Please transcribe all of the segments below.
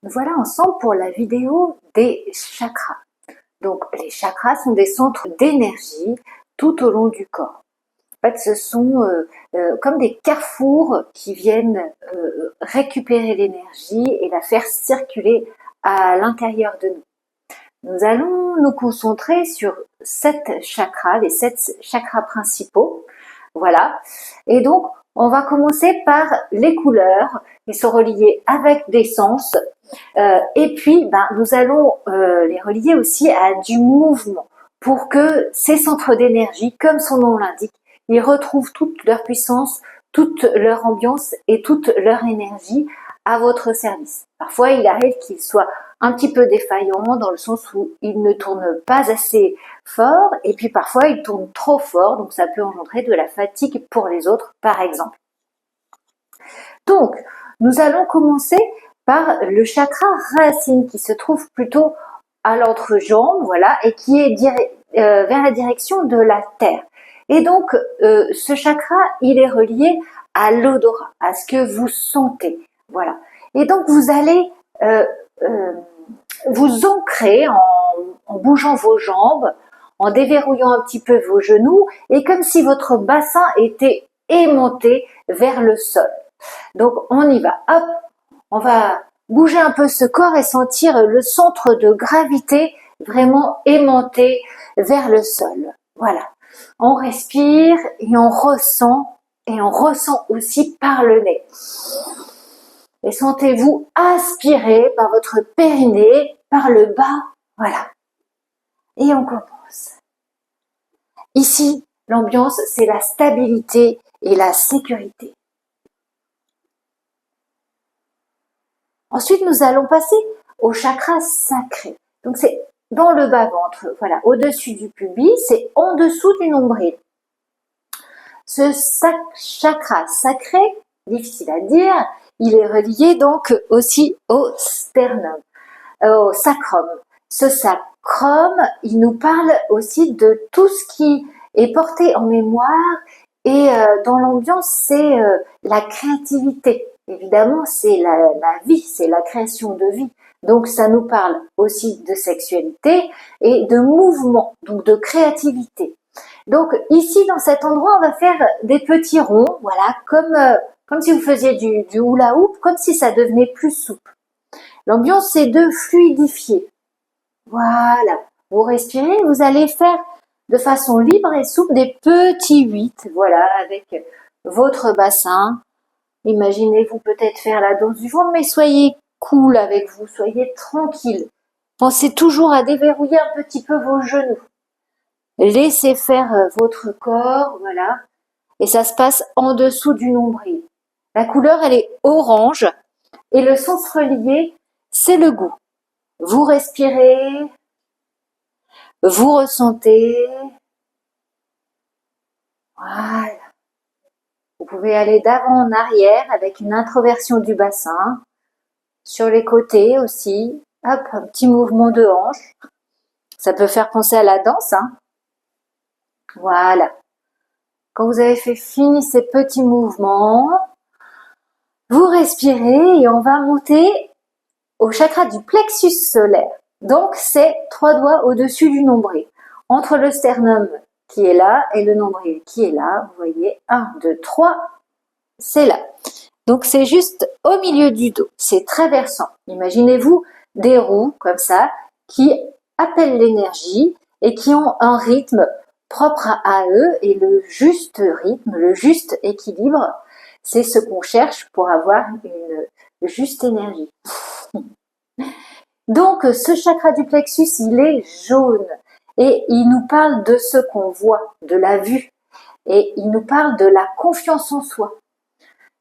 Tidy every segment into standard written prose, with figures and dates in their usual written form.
Nous voilà ensemble pour la vidéo des chakras. Donc les chakras sont des centres d'énergie tout au long du corps. En fait, ce sont comme des carrefours qui viennent récupérer l'énergie et la faire circuler à l'intérieur de nous. Nous allons nous concentrer sur 7 chakras, les 7 chakras principaux. Voilà. Et donc, on va commencer par les couleurs qui sont reliées avec des sens. Et puis, nous allons les relier aussi à du mouvement pour que ces centres d'énergie, comme son nom l'indique, ils retrouvent toute leur puissance, toute leur ambiance et toute leur énergie à votre service. Parfois, il arrive qu'ils soient un petit peu défaillants dans le sens où ils ne tournent pas assez fort et puis parfois ils tournent trop fort, donc ça peut engendrer de la fatigue pour les autres, par exemple. Donc, nous allons commencer par le chakra racine qui se trouve plutôt à l'entrejambe, voilà, et qui est vers la direction de la terre. Et donc, ce chakra, il est relié à l'odorat, à ce que vous sentez, voilà. Et donc, vous allez vous ancrer en bougeant vos jambes, en déverrouillant un petit peu vos genoux, et comme si votre bassin était aimanté vers le sol. Donc, on y va. Hop, on va bouger un peu ce corps et sentir le centre de gravité vraiment aimanté vers le sol. Voilà. On respire et on ressent aussi par le nez. Et sentez-vous aspirer par votre périnée, par le bas. Voilà. Et on commence. Ici, l'ambiance, c'est la stabilité et la sécurité. Ensuite, nous allons passer au chakra sacré. Donc, c'est dans le bas-ventre, voilà, au-dessus du pubis, c'est en dessous du nombril. Ce chakra sacré, difficile à dire, il est relié donc aussi au sternum, au sacrum. Ce sacrum, il nous parle aussi de tout ce qui est porté en mémoire et dans l'ambiance, c'est la créativité. Évidemment, c'est la vie, c'est la création de vie. Donc, ça nous parle aussi de sexualité et de mouvement, donc de créativité. Donc, ici, dans cet endroit, on va faire des petits ronds, voilà, comme si vous faisiez du hula hoop, comme si ça devenait plus souple. L'ambiance, c'est de fluidifier. Voilà. Vous respirez, vous allez faire de façon libre et souple des petits 8, voilà, avec votre bassin. Imaginez-vous peut-être faire la danse du ventre, mais soyez cool avec vous, soyez tranquille. Pensez toujours à déverrouiller un petit peu vos genoux. Laissez faire votre corps, voilà. Et ça se passe en dessous du nombril. La couleur, elle est orange. Et le sens relié, c'est le goût. Vous respirez, vous ressentez. Voilà. Vous pouvez aller d'avant en arrière avec une introversion du bassin. Sur les côtés aussi. Hop, un petit mouvement de hanche. Ça peut faire penser à la danse, hein. Voilà. Quand vous avez fait fini ces petits mouvements, vous respirez et on va monter au chakra du plexus solaire. Donc, c'est 3 doigts au-dessus du nombril. Entre le sternum qui est là et le nombril qui est là, vous voyez, 1, 2, 3, c'est là. Donc, c'est juste au milieu du dos. C'est traversant. Imaginez-vous des roues comme ça qui appellent l'énergie et qui ont un rythme propre à eux et le juste rythme, le juste équilibre, c'est ce qu'on cherche pour avoir une juste énergie. Donc, ce chakra du plexus, il est jaune et il nous parle de ce qu'on voit, de la vue, et il nous parle de la confiance en soi.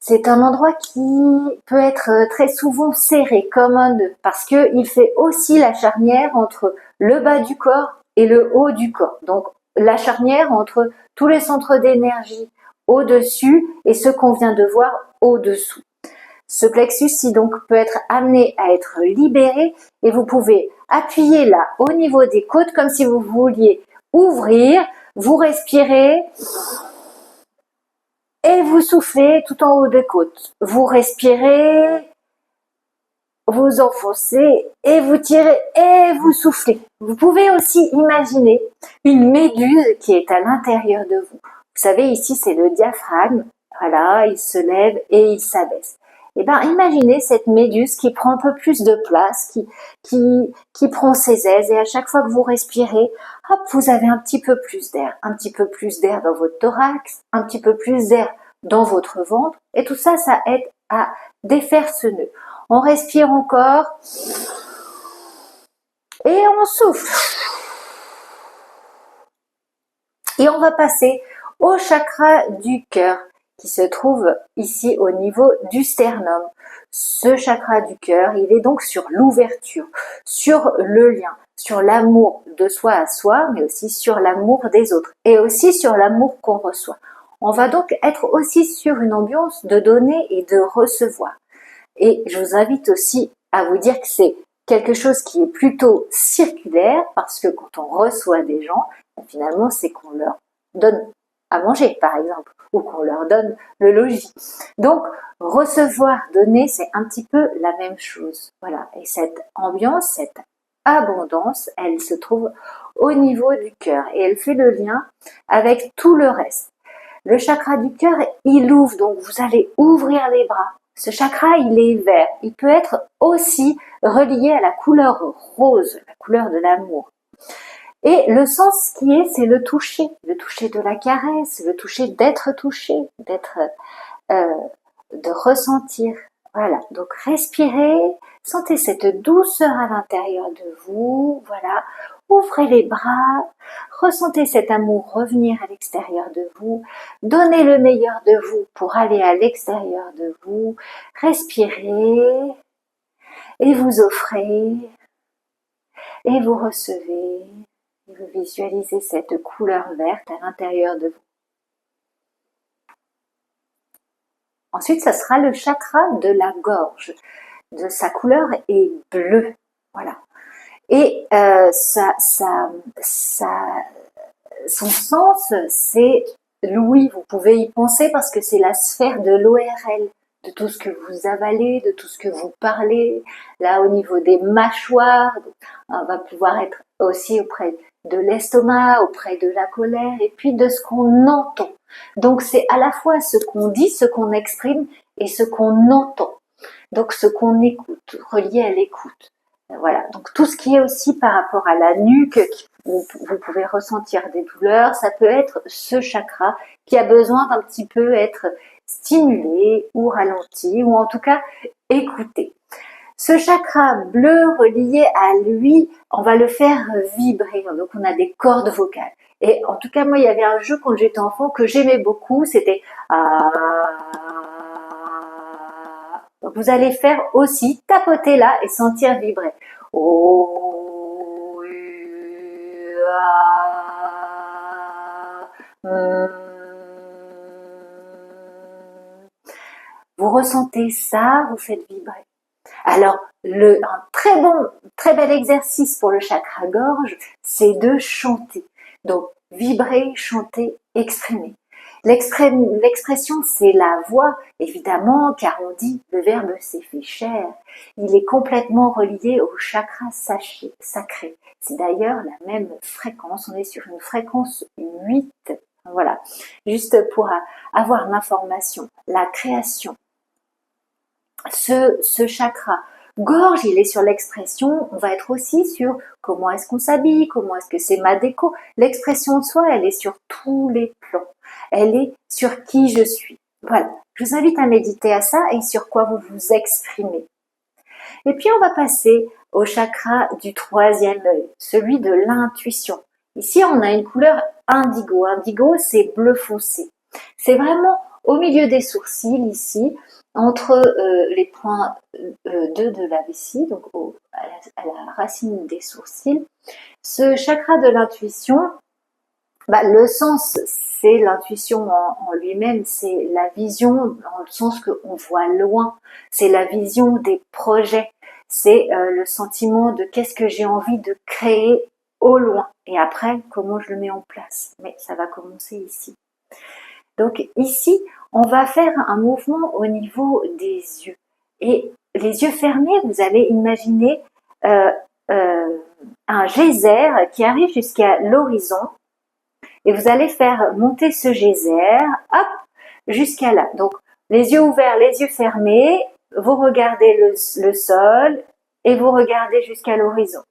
C'est un endroit qui peut être très souvent serré comme un nœud parce qu'il fait aussi la charnière entre le bas du corps et le haut du corps. Donc, la charnière entre tous les centres d'énergie au-dessus et ce qu'on vient de voir au-dessous. Ce plexus donc peut être amené à être libéré et vous pouvez appuyer là au niveau des côtes comme si vous vouliez ouvrir, vous respirez et vous soufflez tout en haut des côtes. Vous respirez vous enfoncez et vous tirez et vous soufflez. Vous pouvez aussi imaginer une méduse qui est à l'intérieur de vous. Vous savez, ici, c'est le diaphragme. Voilà, il se lève et il s'abaisse. Eh bien, imaginez cette méduse qui prend un peu plus de place, qui prend ses aises, et à chaque fois que vous respirez, hop, vous avez un petit peu plus d'air dans votre thorax, un petit peu plus d'air dans votre ventre, et tout ça, ça aide à défaire ce nœud. On respire encore, et on souffle. Et on va passer au chakra du cœur, qui se trouve ici au niveau du sternum. Ce chakra du cœur, il est donc sur l'ouverture, sur le lien, sur l'amour de soi à soi, mais aussi sur l'amour des autres, et aussi sur l'amour qu'on reçoit. On va donc être aussi sur une ambiance de donner et de recevoir. Et je vous invite aussi à vous dire que c'est quelque chose qui est plutôt circulaire, parce que quand on reçoit des gens, finalement, c'est qu'on leur donne à manger, par exemple, ou qu'on leur donne le logis. Donc, recevoir, donner, c'est un petit peu la même chose. Voilà. Et cette ambiance, cette abondance, elle se trouve au niveau du cœur et elle fait le lien avec tout le reste. Le chakra du cœur, il ouvre, donc vous allez ouvrir les bras. Ce chakra, il est vert. Il peut être aussi relié à la couleur rose, la couleur de l'amour. Et le sens qui est, c'est le toucher de la caresse, le toucher d'être touché, de ressentir. Voilà, donc respirez, sentez cette douceur à l'intérieur de vous, voilà, ouvrez les bras, ressentez cet amour revenir à l'extérieur de vous, donnez le meilleur de vous pour aller à l'extérieur de vous, respirez et vous offrez et vous recevez. Vous visualisez cette couleur verte à l'intérieur de vous. Ensuite, ça sera le chakra de la gorge. Sa couleur est bleue. Voilà. Et son sens, c'est l'ouïe. Vous pouvez y penser parce que c'est la sphère de l'ORL, de tout ce que vous avalez, de tout ce que vous parlez. Là, au niveau des mâchoires, on va pouvoir être aussi auprès de l'estomac, auprès de la colère, et puis de ce qu'on entend. Donc, c'est à la fois ce qu'on dit, ce qu'on exprime, et ce qu'on entend. Donc, ce qu'on écoute, relié à l'écoute. Voilà, donc tout ce qui est aussi par rapport à la nuque, où vous pouvez ressentir des douleurs, ça peut être ce chakra qui a besoin d'un petit peu être stimulé ou ralenti, ou en tout cas écouté. Ce chakra bleu relié à lui, on va le faire vibrer, donc on a des cordes vocales. Et en tout cas, moi, il y avait un jeu quand j'étais enfant que j'aimais beaucoup, c'était donc vous allez faire aussi tapoter là et sentir vibrer. Vous ressentez ça, vous faites vibrer. Alors, un très bel exercice pour le chakra gorge, c'est de chanter. Donc, vibrer, chanter, exprimer. L'expression, c'est la voix, évidemment, car on dit le verbe s'est fait chair. Il est complètement relié au chakra sacré. C'est d'ailleurs la même fréquence, on est sur une fréquence 8. Voilà, juste pour avoir l'information, la création. Ce chakra gorge, il est sur l'expression, on va être aussi sur comment est-ce qu'on s'habille, comment est-ce que c'est ma déco. L'expression de soi, elle est sur tous les plans. Elle est sur qui je suis. Voilà, je vous invite à méditer à ça et sur quoi vous vous exprimez. Et puis on va passer au chakra du troisième œil, celui de l'intuition. Ici, on a une couleur indigo. Indigo, c'est bleu foncé. C'est vraiment au milieu des sourcils, ici, entre les points 2 de la vessie, donc à la racine des sourcils. Ce chakra de l'intuition, le sens, c'est l'intuition en lui-même, c'est la vision dans le sens qu'on voit loin, c'est la vision des projets, c'est le sentiment de qu'est-ce que j'ai envie de créer au loin, et après, comment je le mets en place. Mais ça va commencer ici. Donc ici, on va faire un mouvement au niveau des yeux. Et les yeux fermés, vous allez imaginer un geyser qui arrive jusqu'à l'horizon et vous allez faire monter ce geyser, hop, jusqu'à là. Donc, les yeux ouverts, les yeux fermés, vous regardez le sol et vous regardez jusqu'à l'horizon.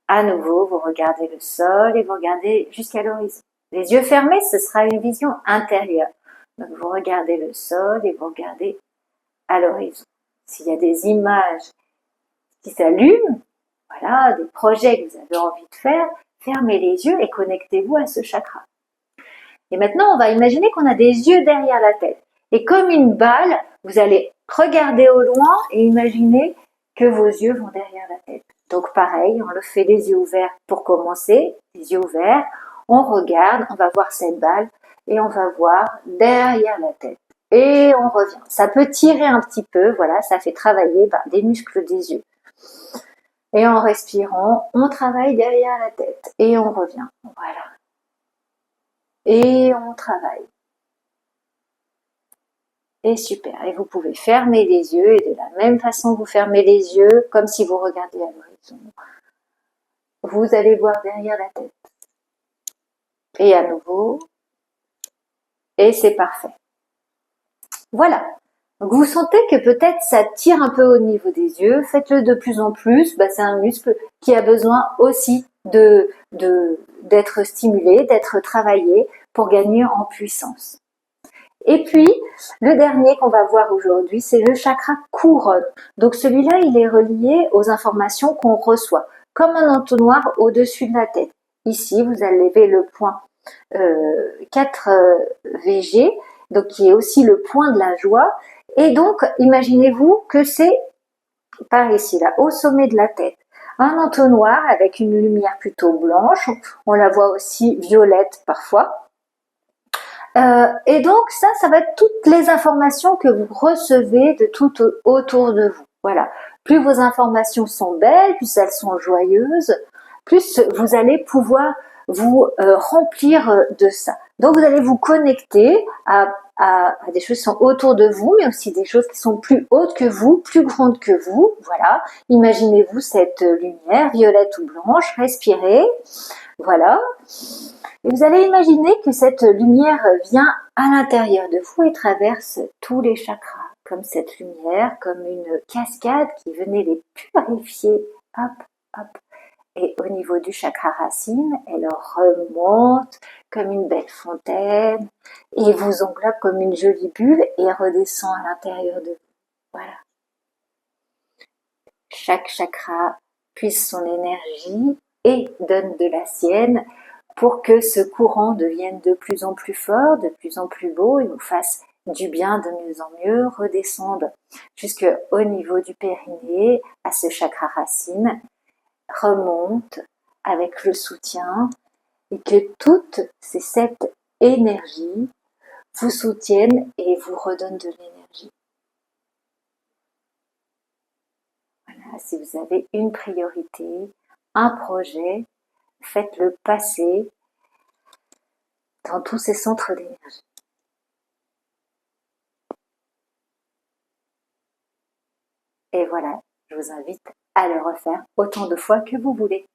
À nouveau, vous regardez le sol et vous regardez jusqu'à l'horizon. Les yeux fermés, ce sera une vision intérieure. Donc, vous regardez le sol et vous regardez à l'horizon. S'il y a des images qui s'allument, voilà, des projets que vous avez envie de faire, fermez les yeux et connectez-vous à ce chakra. Et maintenant, on va imaginer qu'on a des yeux derrière la tête. Et comme une balle, vous allez regarder au loin et imaginer que vos yeux vont derrière la tête. Donc pareil, on le fait les yeux ouverts pour commencer, les yeux ouverts, on regarde, on va voir cette balle et on va voir derrière la tête. Et on revient. Ça peut tirer un petit peu, voilà, ça fait travailler des muscles des yeux. Et en respirant, on travaille derrière la tête et on revient. Voilà. Et on travaille. Et super. Et vous pouvez fermer les yeux et de la même façon vous fermez les yeux comme si vous regardiez à l'horizon. Vous allez voir derrière la tête. Et à nouveau. Et c'est parfait. Voilà. Donc vous sentez que peut-être ça tire un peu au niveau des yeux. Faites-le de plus en plus. C'est un muscle qui a besoin aussi d'être stimulé, d'être travaillé pour gagner en puissance. Et puis, le dernier qu'on va voir aujourd'hui, c'est le chakra couronne. Donc celui-là, il est relié aux informations qu'on reçoit, comme un entonnoir au-dessus de la tête. Ici, vous allez lever le point 4 VG, donc qui est aussi le point de la joie. Et donc, imaginez-vous que c'est par ici, là, au sommet de la tête. Un entonnoir avec une lumière plutôt blanche, on la voit aussi violette parfois. Et donc ça va être toutes les informations que vous recevez de tout autour de vous. Voilà. Plus vos informations sont belles, plus elles sont joyeuses, plus vous allez pouvoir vous remplir de ça. Donc vous allez vous connecter à des choses qui sont autour de vous, mais aussi des choses qui sont plus hautes que vous, plus grandes que vous. Voilà. Imaginez-vous cette lumière violette ou blanche, respirez. Voilà. Et vous allez imaginer que cette lumière vient à l'intérieur de vous et traverse tous les chakras, comme cette lumière, comme une cascade qui venait les purifier. Hop, hop. Et au niveau du chakra racine, elle remonte comme une belle fontaine et vous englobe comme une jolie bulle et redescend à l'intérieur de vous. Voilà. Chaque chakra puise son énergie et donne de la sienne pour que ce courant devienne de plus en plus fort, de plus en plus beau et nous fasse du bien de mieux en mieux, redescendre jusqu'au niveau du périnée, à ce chakra racine, remonte avec le soutien et que toutes ces 7 énergies vous soutiennent et vous redonnent de l'énergie. Voilà, si vous avez une priorité, un projet, faites-le passer dans tous ces centres d'énergie. Et voilà, je vous invite à le refaire autant de fois que vous voulez.